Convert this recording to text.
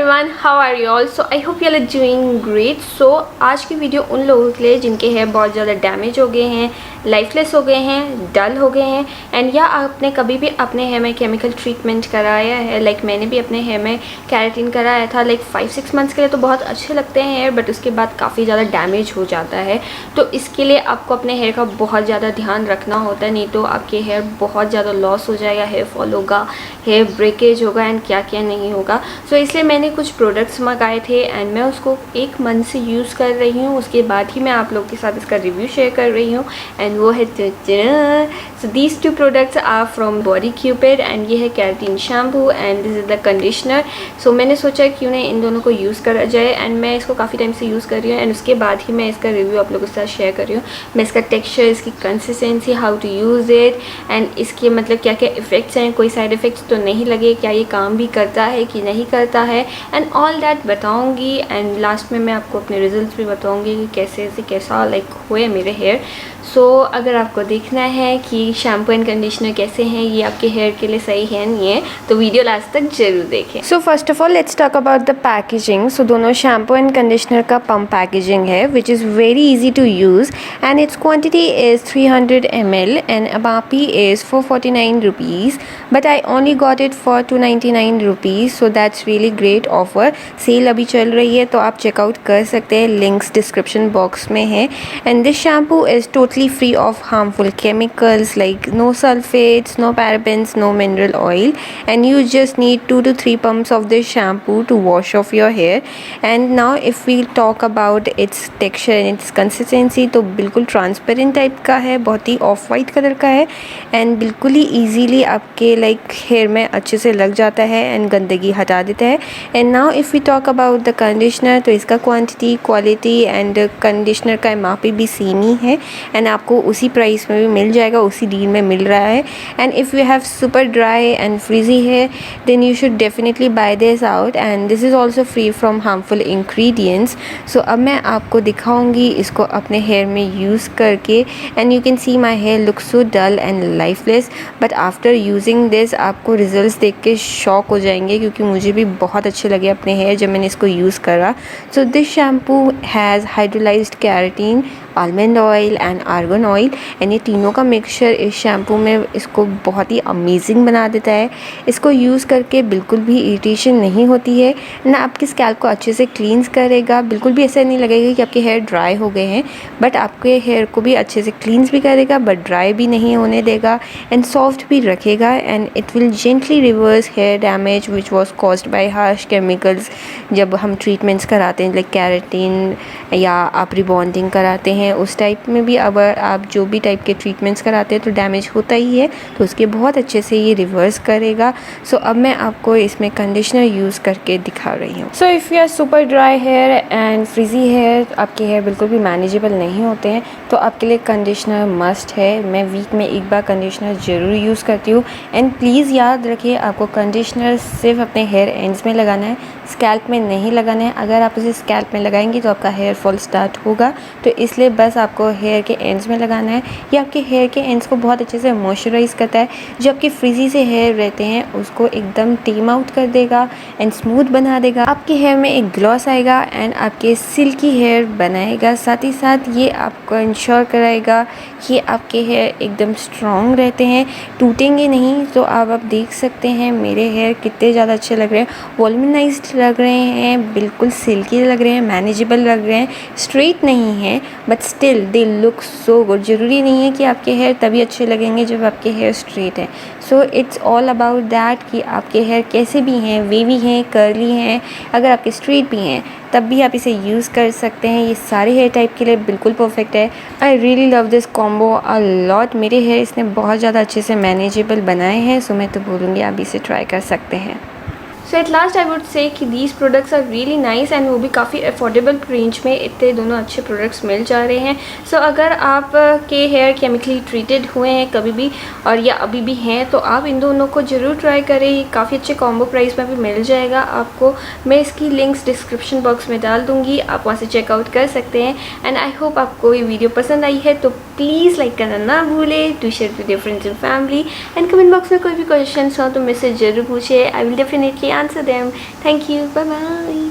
everyone, how are you all? So I hope you all are doing great. So आज की video उन लोगों के लिए जिनके हेयर बहुत ज़्यादा डैमेज हो गए हैं, लाइफलेस हो गए हैं, डल हो गए हैं एंड या आपने कभी भी अपने हेयर में केमिकल ट्रीटमेंट कराया है। लाइक मैंने भी अपने हेयर में कैरेटिन कराया था। लाइक 5-6 मंथ्स के लिए तो बहुत अच्छे लगते हैं हेयर, बट उसके बाद काफ़ी ज़्यादा डैमेज हो जाता है। तो इसके लिए आपको अपने हेयर का बहुत ज़्यादा ध्यान रखना होता है, नहीं तो आपके हेयर बहुत ज़्यादा लॉस हो जाएगा, हेयर फॉल होगा, हेयर ब्रेकेज होगा एंड क्या क्या नहीं होगा। सो इसलिए मैंने कुछ प्रोडक्ट्स मंगाए थे एंड मैं उसको 1 मंथ से यूज़ कर रही हूँ। उसके बाद ही मैं आप लोगों के साथ इसका रिव्यू शेयर कर रही हूँ एंड वो है so these 2 products are from Body Cupid and ये है keratin shampoo and this is the conditioner. So मैंने सोचा क्यों नहीं इन दोनों को यूज़ करा जाए एंड मैं इसको काफ़ी टाइम से यूज़ कर रही हूँ एंड उसके बाद ही मैं इसका रिव्यू आप लोगों के साथ शेयर कर रही हूँ। मैं इसका टेक्स्चर, इसकी consistency, how to use it and इसके मतलब क्या क्या इफ़ेक्ट्स हैं, कोई साइड इफ़ेक्ट्स तो नहीं लगे, क्या ये काम भी करता है कि नहीं करता है एंड ऑल दैट बताऊंगी एंड लास्ट में मैं आपको अपने रिजल्ट्स भी बताऊंगी कि कैसे से कैसा लाइक हुए मेरे हेयर। सो अगर आपको देखना है कि शैम्पू एंड कंडीशनर कैसे हैं, ये आपके हेयर के लिए सही है नहीं है, तो वीडियो लास्ट तक जरूर देखें। So first of all let's talk about the packaging. So दोनों शैम्पू एंड कंडीशनर का पम्प पैकेजिंग है which is very easy to use and its quantity is 300 ml and MRP is 449 rupees, but I only got it for 299 rupees, so that's really great offer. Sale अभी चल रही है तो आप checkout कर सकते हैं, लिंक्स डिस्क्रिप्शन बॉक्स में है। And this shampoo is totally free of harmful chemicals like no sulfates, no parabens, no mineral oil, and you just need 2 to 3 pumps of this shampoo to wash off your hair. And now if we talk about its texture and its consistency, तो बिल्कुल transparent type का है, बहुत ही of white colour का है and बिल्कुल ही easily आपके like hair में अच्छे से लग जाता है एंड गंदगी हटा देता है। And now if we talk about the conditioner, तो इसका क्वांटिटी, क्वालिटी एंड कंडीशनर का MRP भी सेम ही है एंड आपको उसी प्राइस में भी मिल जाएगा, उसी डील में मिल रहा है। And if you have super dry and frizzy hair then you should definitely buy this out and this is also free from harmful ingredients. So अब मैं आपको दिखाऊंगी इसको अपने हेयर में यूज़ करके and you can see my hair look so dull and lifeless, but after using this आपको results देख के शॉक हो जाएंगे क्योंकि मुझे भी बहुत अच्छे लगे अपने हेयर जब मैंने इसको यूज़ करा। So this shampoo has hydrolysed keratin, almond oil and argan oil and ये तीनों का मिक्सचर इस शैम्पू में इसको बहुत ही अमेजिंग बना देता है। इसको यूज़ करके बिल्कुल भी इरिटेशन नहीं होती है ना, आपके स्कैल्प को अच्छे से क्लींस करेगा, बिल्कुल भी ऐसा नहीं लगेगा कि आपके हेयर ड्राई हो गए हैं, बट आपके हेयर को भी अच्छे से क्लींस भी करेगा बट ड्राई भी नहीं होने देगा एंड सॉफ्ट भी रखेगा and it will gently reverse hair damage which was caused by harsh chemicals. जब हम ट्रीटमेंट्स कराते हैं लाइक कैरेटिन या आप रिबॉन्डिंग कराते हैं उस टाइप में भी अगर आप जो भी टाइप के ट्रीटमेंट्स कराते हैं तो डैमेज होता ही है, तो उसके बहुत अच्छे से ये रिवर्स करेगा। सो अब मैं आपको इसमें कंडीशनर यूज़ करके दिखा रही हूँ। So if you are super dry hair and frizzy hair, आपके हेयर बिल्कुल भी मैनेजेबल नहीं होते हैं, तो आपके लिए कंडीशनर मस्ट है। मैं वीक में एक बार कंडीशनर ज़रूर यूज़ करती हूँ एंड प्लीज़ याद रखिए आपको कंडीशनर सिर्फ अपने हेयर एंड्स में लगाना है, स्कैल्प में नहीं लगाना है। अगर आप इसे स्कैल्प में लगाएंगे तो आपका हेयर फॉल स्टार्ट होगा, तो इसलिए बस आपको हेयर के एंड्स में लगाना है। ये आपके हेयर के एंड्स को बहुत अच्छे से मॉइस्चराइज़ करता है, जो आपके फ्रीजी से हेयर रहते हैं उसको एकदम टेम आउट कर देगा एंड स्मूथ बना देगा। आपके हेयर में एक ग्लॉस आएगा एंड आपके सिल्की हेयर बनाएगा। साथ ही साथ ये आपको इंश्योर कराएगा कि आपके हेयर एकदम स्ट्रॉन्ग रहते हैं, टूटेंगे नहीं। तो आप देख सकते हैं मेरे हेयर कितने ज़्यादा अच्छे लग रहे हैं, वॉल्यूमाइज्ड लग रहे हैं, बिल्कुल सिल्की लग रहे हैं, मैनेजेबल लग रहे हैं, स्ट्रेट नहीं है but still they look so good. ज़रूरी नहीं है कि आपके हेयर तभी अच्छे लगेंगे जब आपके हेयर स्ट्रेट हैं। So it's all about that कि आपके हेयर कैसे भी हैं, वेवी हैं, कर्ली हैं, अगर आपके स्ट्रेट भी हैं तब भी आप इसे यूज़ कर सकते हैं। ये सारे हेयर टाइप के लिए बिल्कुल परफेक्ट है। I really love this combo a lot. मेरे हेयर इसने बहुत ज़्यादा अच्छे से मैनेजेबल बनाए हैं, सो मैं तो बोलूँगी आप इसे ट्राई कर सकते हैं। So at last I would say कि these products are really nice and वो भी काफ़ी अफोर्डेबल रेंज में इतने दोनों अच्छे प्रोडक्ट्स मिल जा रहे हैं। सो अगर आप के हेयर केमिकली ट्रीटेड हुए हैं कभी भी और या अभी भी हैं तो आप इन दोनों को ज़रूर ट्राई करें। ये काफ़ी अच्छे कॉम्बो प्राइस में भी मिल जाएगा आपको। मैं इसकी लिंक्स डिस्क्रिप्शन बॉक्स में डाल दूँगी, आप वहाँ से चेकआउट कर सकते हैं। एंड आई होप आपको ये वीडियो पसंद आई है, तो प्लीज़ लाइक करना ना भूलें, to share with your friends and family and comment box में कोई भी क्वेश्चन हो तो मुझसे ज़रूर पूछिए। I will definitely answer them. Thank you. Bye bye.